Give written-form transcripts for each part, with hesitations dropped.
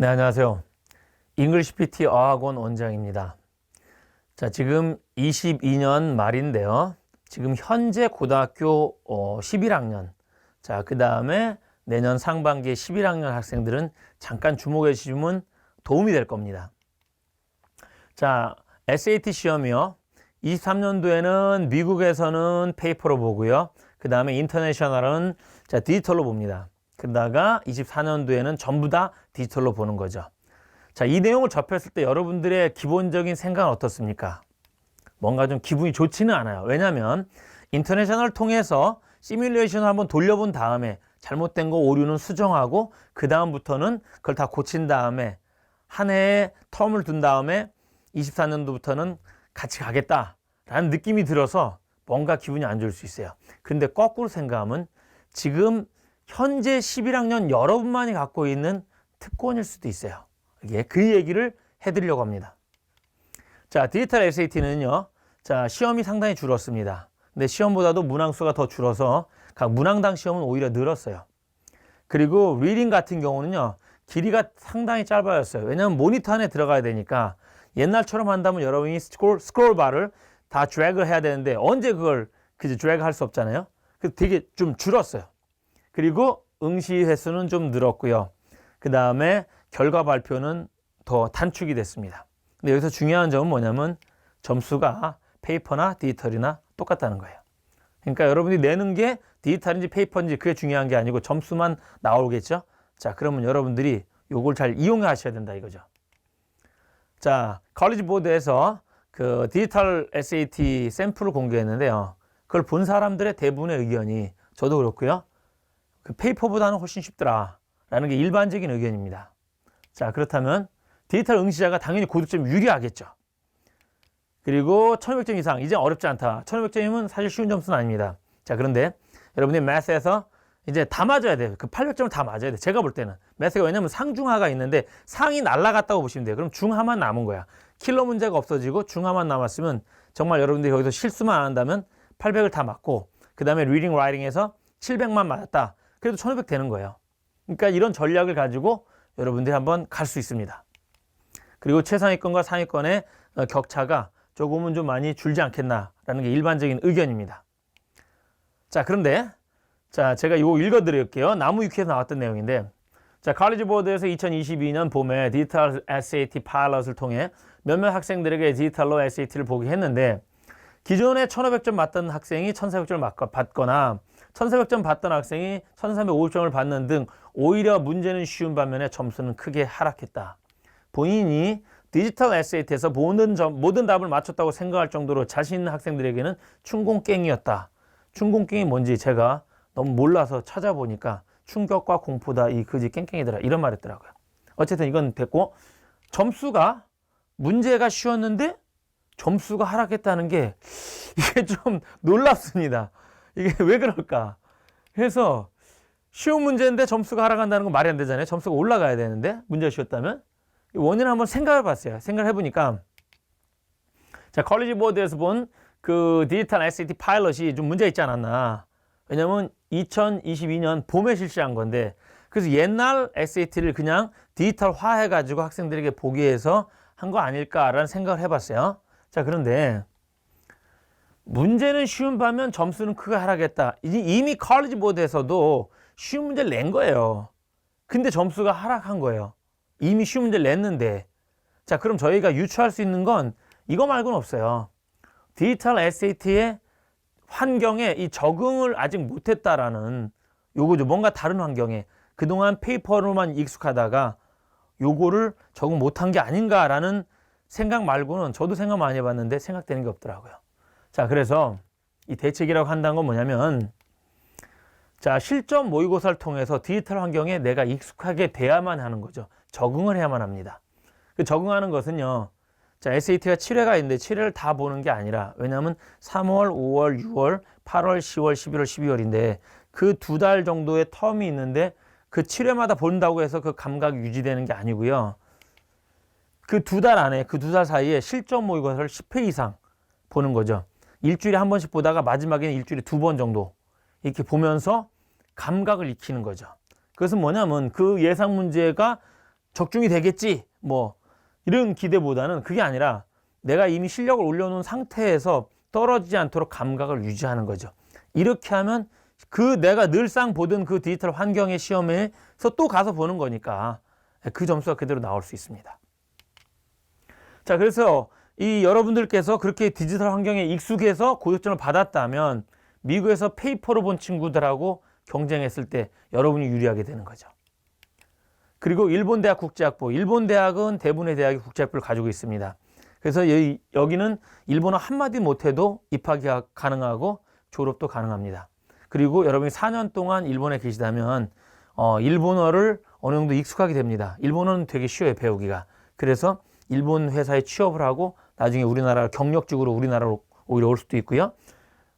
네, 안녕하세요. 잉글리시 PT 어학원 원장입니다. 자, 지금 22년 말인데요. 지금 현재 고등학교 11학년, 자, 그 다음에 내년 상반기에 11학년 학생들은 잠깐 주목해 주시면 도움이 될 겁니다. 자, SAT 시험이요. 23년도에는 미국에서는 페이퍼로 보고요. 그 다음에 인터내셔널은 디지털로 봅니다. 그러다가 24년도에는 전부 다 디지털로 보는 거죠. 자, 이 내용을 접했을 때 여러분들의 기본적인 생각은 어떻습니까? 뭔가 좀 기분이 좋지는 않아요. 왜냐하면 인터내셔널을 통해서 시뮬레이션을 한번 돌려본 다음에 잘못된 거 오류는 수정하고 그 다음부터는 그걸 다 고친 다음에 한 해의 텀을 둔 다음에 24년도부터는 같이 가겠다라는 느낌이 들어서 뭔가 기분이 안 좋을 수 있어요. 근데 거꾸로 생각하면 지금 현재 11학년 여러분만이 갖고 있는 특권일 수도 있어요. 그 얘기를 해드리려고 합니다. 자, 디지털 SAT는요. 자, 시험이 상당히 줄었습니다. 근데 시험보다도 문항수가 더 줄어서 각 문항당 시험은 오히려 늘었어요. 그리고 리딩 같은 경우는요. 길이가 상당히 짧아졌어요. 왜냐하면 모니터 안에 들어가야 되니까 옛날처럼 한다면 여러분이 스크롤 바를 다 드래그를 해야 되는데 언제 그걸 드래그 할 수 없잖아요. 그래서 되게 좀 줄었어요. 그리고 응시 횟수는 좀 늘었고요. 그 다음에 결과 발표는 더 단축이 됐습니다. 근데 여기서 중요한 점은 뭐냐면 점수가 페이퍼나 디지털이나 똑같다는 거예요. 그러니까 여러분이 내는 게 디지털인지 페이퍼인지 그게 중요한 게 아니고 점수만 나오겠죠. 자, 그러면 여러분들이 요걸 잘 이용하셔야 된다 이거죠. 자, 컬리지 보드에서 그 디지털 SAT 샘플을 공개했는데요. 그걸 본 사람들의 대부분의 의견이 저도 그렇고요. 그 페이퍼보다는 훨씬 쉽더라라는 게 일반적인 의견입니다. 자, 그렇다면 디지털 응시자가 당연히 고득점 유리하겠죠. 그리고 1500점 이상, 이제 어렵지 않다. 1500점이면 사실 쉬운 점수는 아닙니다. 자, 그런데 여러분이 매스에서 이제 다 맞아야 돼요. 그 800점을 다 맞아야 돼요. 제가 볼 때는. 매스가 왜냐면 상중하가 있는데 상이 날라갔다고 보시면 돼요. 그럼 중하만 남은 거야. 킬러 문제가 없어지고 중하만 남았으면 정말 여러분들이 여기서 실수만 안 한다면 800을 다 맞고 그 다음에 리딩, 라이팅에서 700만 맞았다. 그래도 1500 되는 거예요. 그러니까 이런 전략을 가지고 여러분들이 한번 갈 수 있습니다. 그리고 최상위권과 상위권의 격차가 조금은 좀 많이 줄지 않겠나라는 게 일반적인 의견입니다. 자, 그런데 자, 제가 이거 읽어드릴게요. 나무 위키에서 나왔던 내용인데 자, 컬리지 보드에서 2022년 봄에 디지털 SAT 파일럿을 통해 몇몇 학생들에게 디지털로 SAT를 보게 했는데 기존에 1500점 맞던 학생이 1400점을 받거나 1400점 받던 학생이 1350점을 받는 등 오히려 문제는 쉬운 반면에 점수는 크게 하락했다. 본인이 디지털 SAT에서 모든 답을 맞췄다고 생각할 정도로 자신 있는 학생들에게는 춘공깽이었다. 춘공깽이 뭔지 제가 너무 몰라서 찾아보니까 충격과 공포다 이 그지 깽깽이더라 이런 말 했더라고요. 어쨌든 이건 됐고 점수가 문제가 쉬웠는데 점수가 하락했다는 게 이게 좀 놀랍습니다. 이게 왜 그럴까? 그래서 쉬운 문제인데 점수가 하락한다는 건 말이 안 되잖아요. 점수가 올라가야 되는데 문제가 쉬웠다면 원인을 한번 생각해 봤어요. 생각을 해보니까 자, 컬리지 보드에서 본 그 디지털 SAT 파일럿이 좀 문제가 있지 않았나. 왜냐면 2022년 봄에 실시한 건데 그래서 옛날 SAT를 그냥 디지털화 해가지고 학생들에게 보기 위해서 한 거 아닐까라는 생각을 해봤어요. 자, 그런데 문제는 쉬운 반면 점수는 크게 하락했다. 이미 컬리지 보드에서도 쉬운 문제를 낸 거예요. 근데 점수가 하락한 거예요. 이미 쉬운 문제를 냈는데. 자, 그럼 저희가 유추할 수 있는 건 이거 말고는 없어요. 디지털 SAT의 환경에 이 적응을 아직 못했다라는 요거죠. 뭔가 다른 환경에 그동안 페이퍼로만 익숙하다가 요거를 적응 못한 게 아닌가라는 생각 말고는 저도 생각 많이 해봤는데 생각되는 게 없더라고요. 자, 그래서 이 대책이라고 한다는 건 뭐냐면 자, 실전 모의고사를 통해서 디지털 환경에 내가 익숙하게 돼야만 하는 거죠. 적응을 해야만 합니다. 그 적응하는 것은요. 자, SAT가 7회가 있는데 7회를 다 보는 게 아니라 왜냐하면 3월, 5월, 6월, 8월, 10월, 11월, 12월인데 그 2달 정도의 텀이 있는데 그 7회마다 본다고 해서 그 감각이 유지되는 게 아니고요. 그 2달 안에 그 2달 사이에 실전 모의고사를 10회 이상 보는 거죠. 일주일에 한 번씩 보다가 마지막에는 일주일에 2번 정도 이렇게 보면서 감각을 익히는 거죠. 그것은 뭐냐면 그 예상 문제가 적중이 되겠지 뭐 이런 기대보다는 그게 아니라 내가 이미 실력을 올려놓은 상태에서 떨어지지 않도록 감각을 유지하는 거죠. 이렇게 하면 그 내가 늘상 보던 그 디지털 환경의 시험에서 또 가서 보는 거니까 그 점수가 그대로 나올 수 있습니다. 자, 그래서 이 여러분들께서 그렇게 디지털 환경에 익숙해서 고득점을 받았다면 미국에서 페이퍼로 본 친구들하고 경쟁했을 때 여러분이 유리하게 되는 거죠. 그리고 일본 대학 국제학부, 일본 대학은 대부분의 대학이 국제학부를 가지고 있습니다. 그래서 여기는 일본어 한마디 못해도 입학이 가능하고 졸업도 가능합니다. 그리고 여러분이 4년 동안 일본에 계시다면 일본어를 어느 정도 익숙하게 됩니다. 일본어는 되게 쉬워요, 배우기가. 그래서 일본 회사에 취업을 하고 나중에 우리나라 경력직으로 우리나라로 오히려 올 수도 있고요.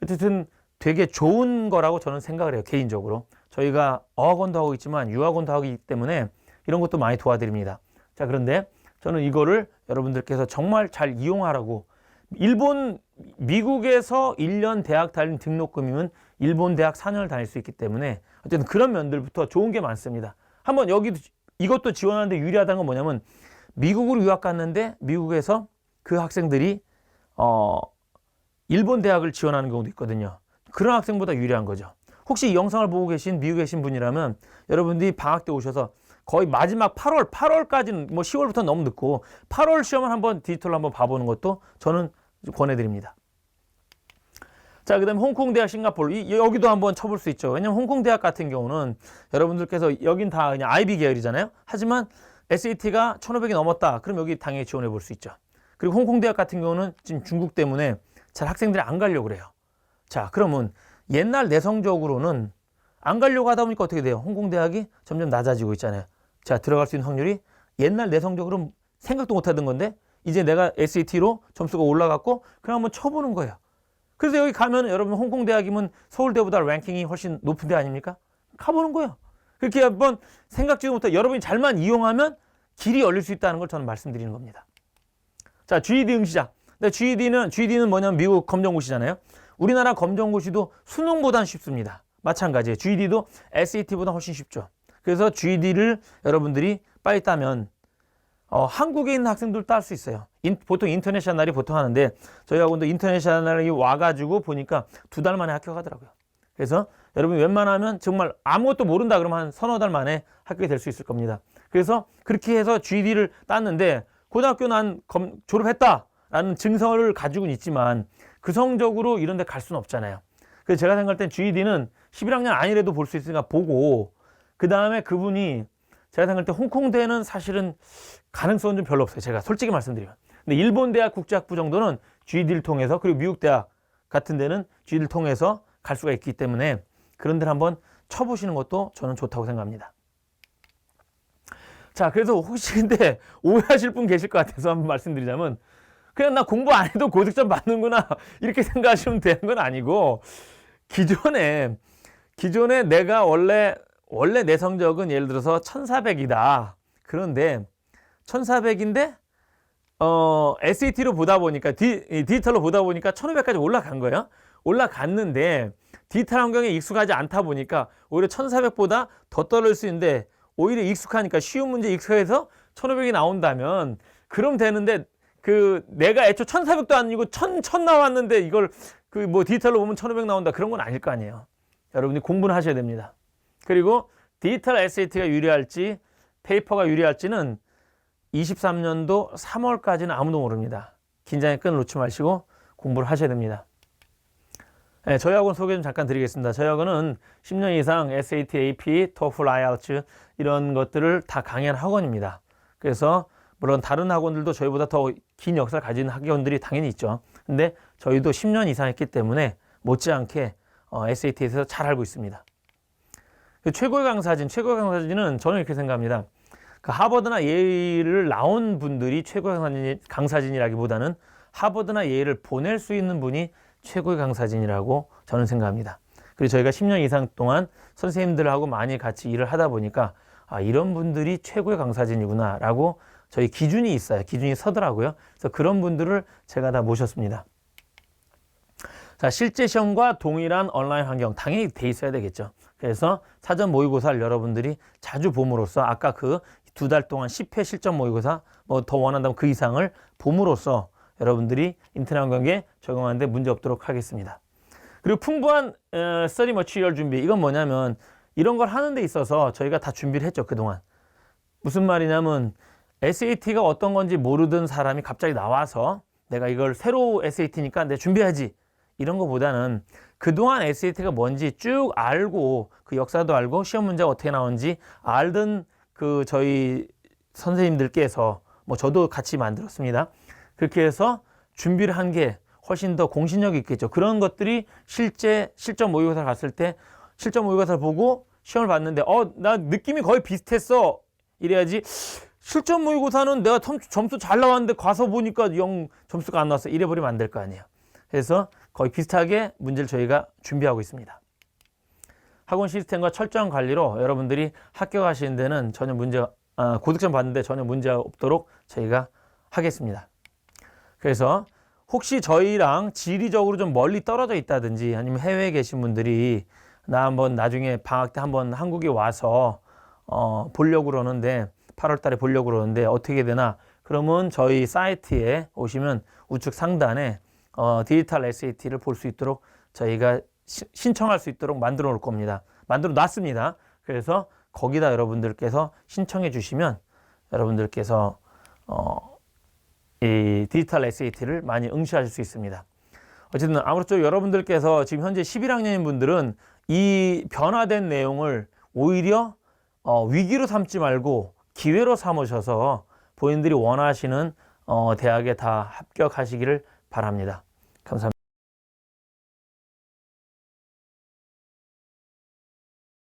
어쨌든 되게 좋은 거라고 저는 생각을 해요, 개인적으로. 저희가 어학원도 하고 있지만 유학원도 하기 때문에 이런 것도 많이 도와드립니다. 자, 그런데 저는 이거를 여러분들께서 정말 잘 이용하라고, 미국에서 1년 대학 다닌 등록금이면 일본 대학 4년을 다닐 수 있기 때문에 어쨌든 그런 면들부터 좋은 게 많습니다. 한번 이것도 지원하는데 유리하다는 건 뭐냐면 미국으로 유학 갔는데 미국에서 그 학생들이 일본 대학을 지원하는 경우도 있거든요. 그런 학생보다 유리한 거죠. 혹시 이 영상을 보고 계신 미국에 계신 분이라면 여러분들이 방학 때 오셔서 거의 마지막 8월까지는 뭐 10월부터 너무 늦고 8월 시험을 한번 디지털로 한번 봐보는 것도 저는 권해드립니다. 자, 그 다음에 홍콩 대학, 싱가포르 여기도 한번 쳐볼 수 있죠. 왜냐면 홍콩 대학 같은 경우는 여러분들께서 여긴 다 그냥 IB 계열이잖아요. 하지만 SAT가 1,500이 넘었다. 그럼 여기 당연히 지원해 볼 수 있죠. 그리고 홍콩 대학 같은 경우는 지금 중국 때문에 잘 학생들이 안 가려고 그래요. 자, 그러면 옛날 내성적으로는 안 가려고 하다 보니까 어떻게 돼요? 홍콩 대학이 점점 낮아지고 있잖아요. 자, 들어갈 수 있는 확률이 옛날 내성적으로 생각도 못 하던 건데 이제 내가 SAT로 점수가 올라갔고 그냥 한번 쳐보는 거예요. 그래서 여기 가면 여러분 홍콩 대학이면 서울대보다 랭킹이 훨씬 높은 데 아닙니까? 가보는 거예요. 그렇게 한번 생각지도 못해 여러분이 잘만 이용하면 길이 열릴 수 있다는 걸 저는 말씀드리는 겁니다. 자, GED 응시자. 근데 GED는 뭐냐면 미국 검정고시잖아요. 우리나라 검정고시도 수능보단 쉽습니다. 마찬가지예요. GED도 SAT보다 훨씬 쉽죠. 그래서 GED를 여러분들이 빨리 따면 한국에 있는 학생들 딸 수 있어요. 보통 인터내셔널이 보통 하는데 저희 학원도 인터내셔널이 와가지고 보니까 2달 만에 합격하더라고요. 그래서 여러분 웬만하면 정말 아무것도 모른다 그러면 한 서너 달 만에 합격이 될 수 있을 겁니다. 그래서 그렇게 해서 GED를 땄는데 고등학교 난 졸업했다라는 증서를 가지고는 있지만 그 성적으로 이런 데 갈 수는 없잖아요. 그래서 제가 생각할 땐 GED는 11학년 아니래도 볼 수 있으니까 보고 그 다음에 그분이 제가 생각할 때 홍콩대는 사실은 가능성은 좀 별로 없어요. 제가 솔직히 말씀드리면. 근데 일본 대학 국제학부 정도는 GED를 통해서 그리고 미국 대학 같은 데는 GED를 통해서 갈 수가 있기 때문에 그런 데를 한번 쳐보시는 것도 저는 좋다고 생각합니다. 자, 그래서 혹시 근데 오해하실 분 계실 것 같아서 한번 말씀드리자면 그냥 나 공부 안 해도 고득점 받는구나 이렇게 생각하시면 되는 건 아니고 기존에 내가 원래 내 성적은 예를 들어서 1400이다. 그런데 1400인데 SAT로 보다 보니까 디지털로 보다 보니까 1500까지 올라간 거예요. 올라갔는데 디지털 환경에 익숙하지 않다 보니까 오히려 1400보다 더 떨어질 수 있는데 오히려 익숙하니까 쉬운 문제 익숙해서 1500이 나온다면 그럼 되는데 내가 애초 1400도 아니고 1000 나왔는데 이걸 디지털로 보면 1500 나온다 그런 건 아닐 거 아니에요. 여러분이 공부는 하셔야 됩니다. 그리고 디지털 SAT가 유리할지 페이퍼가 유리할지는 23년도 3월까지는 아무도 모릅니다. 긴장의 끈을 놓지 마시고 공부를 하셔야 됩니다. 네, 저희 학원 소개 좀 잠깐 드리겠습니다. 저희 학원은 10년 이상 SAT, AP, TOEFL, IELTS 이런 것들을 다 강의하는 학원입니다. 그래서 물론 다른 학원들도 저희보다 더 긴 역사를 가진 학원들이 당연히 있죠. 근데 저희도 10년 이상 했기 때문에 못지않게 SAT에서 잘 알고 있습니다. 최고의 강사진은 저는 이렇게 생각합니다. 하버드나 예일을 나온 분들이 최고의 강사진이라기보다는 하버드나 예일을 보낼 수 있는 분이 최고의 강사진이라고 저는 생각합니다. 그리고 저희가 10년 이상 동안 선생님들하고 많이 같이 일을 하다 보니까 이런 분들이 최고의 강사진이구나 라고 저희 기준이 있어요. 기준이 서더라고요. 그래서 그런 분들을 제가 다 모셨습니다. 자, 실제 시험과 동일한 온라인 환경 당연히 돼 있어야 되겠죠. 그래서 사전 모의고사를 여러분들이 자주 봄으로써 아까 2달 동안 10회 실전 모의고사, 뭐 더 원한다면 그 이상을 봄으로써 여러분들이 인터넷 환경에 적용하는데 문제 없도록 하겠습니다. 그리고 풍부한 스터디 머티리얼 준비. 이건 뭐냐면 이런 걸 하는 데 있어서 저희가 다 준비를 했죠, 그동안. 무슨 말이냐면 SAT가 어떤 건지 모르던 사람이 갑자기 나와서 내가 이걸 새로 SAT니까 내가 준비해야지. 이런 거보다는 그동안 SAT가 뭔지 쭉 알고 그 역사도 알고 시험 문제가 어떻게 나오는지 알던 그 저희 선생님들께서 뭐 저도 같이 만들었습니다. 그렇게 해서 준비를 한 게 훨씬 더 공신력이 있겠죠. 그런 것들이 실제 실전 모의고사를 갔을 때 실전 모의고사를 보고 시험을 봤는데 나 느낌이 거의 비슷했어. 이래야지 실전 모의고사는 내가 점수 잘 나왔는데 가서 보니까 0 점수가 안 나왔어. 이래버리면 안 될 거 아니에요. 그래서 거의 비슷하게 문제를 저희가 준비하고 있습니다. 학원 시스템과 철저한 관리로 여러분들이 학교 가시는 데는 전혀 고득점 받는데 전혀 문제 없도록 저희가 하겠습니다. 그래서 혹시 저희랑 지리적으로 좀 멀리 떨어져 있다든지 아니면 해외에 계신 분들이 나 한번 나중에 방학 때 한번 한국에 와서 보려고 그러는데 8월 달에 보려고 그러는데 어떻게 되나? 그러면 저희 사이트에 오시면 우측 상단에 디지털 SAT를 볼 수 있도록 저희가 신청할 수 있도록 만들어 놓을 겁니다. 만들어 놨습니다. 그래서 거기다 여러분들께서 신청해 주시면 여러분들께서 이 디지털 SAT를 많이 응시하실 수 있습니다. 어쨌든 아무쪼록 여러분들께서 지금 현재 11학년인 분들은 이 변화된 내용을 오히려 위기로 삼지 말고 기회로 삼으셔서 본인들이 원하시는 대학에 다 합격하시기를 바랍니다. 감사합니다.